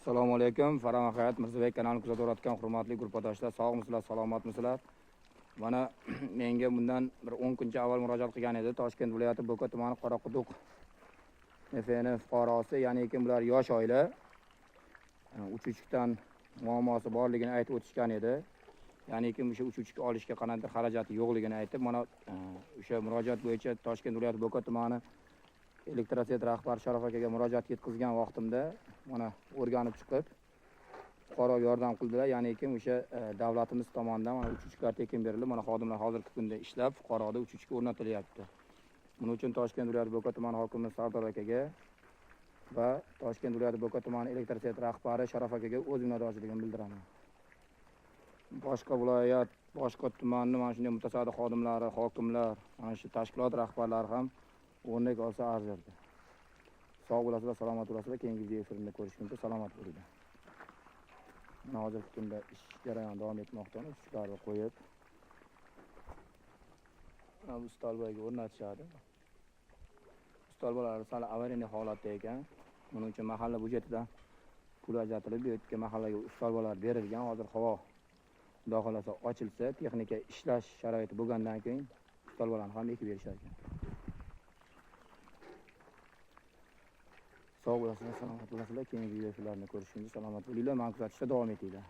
Assalomu alaykum. Farhod Hayot Mirzabek kanalini kuzatayotgan hurmatli guruhdoshlar, sog'misizlar, salomatmisizlar? Mana menga bundan bir 10 kuncha avval murojaat qilgan edi Toshkent viloyati Bo'ka tumani Qoraquduq FN fuqarosi, ya'ni kim bular yosh oila. Uchuvchilikdan muammosi borligini aytib o'tishgan edi. Ya'ni kim o'sha uchuvchilik olishga qanday xarajati yo'qligini aytib, mana o'sha murojaat bo'yicha Toshkent viloyati Bo'ka tumani elektrosvet rahbari Sharof akaga murojaat yetkazgan vaqtimda mana o'rganib chiqib fuqaro yordam qildilar. Ya'ni kim o'sha davlatimiz tomonidan mana uchuvchilar tekin berilib, mana xodimlar hozirgi kunda ishlab fuqaroda uchuvchiga o'rnatilyapti. Buning uchun Toshkent viloyati Bo'ka tumani hokimi Sardor akaga va Toshkent viloyati Bo'ka tumani elektrosvet rahbari Sharof akaga o'z minnatdorchiligimni bildiraman. Boshqa viloyat, boshqa tumanni mana shunday mutasaddi xodimlari, hokimlar, mana shu tashkilot rahbarlari ham o'rnak olsa arzirdi. Sog' bo'lasizlar, salomat bo'lasizlar. Keyingi video efirida ko'rishguncha salomat bo'linglar. Mana hozirgi kunda ish jarayoni davom etmoqda. Uchlarni qo'yib, bu stolboyga o'rnatishadi. Stolbolar sal avariya holatda ekan. Buning uchun mahalla byudjetidan pul ajratilib, bu yerga mahallaga stolbolar berilgan. Hozir havo Xudo xolasa ochilsa, texnika ishlash sharoiti bo'lgandan keyin stolbolarni ham ekib berishar ekan. Sog' bo'lasizlar, salomat bo'lasizlar. Keyingi videolarni ko'rishguncha salomat bo'linglar. Meni kuzatishda davom etinglar.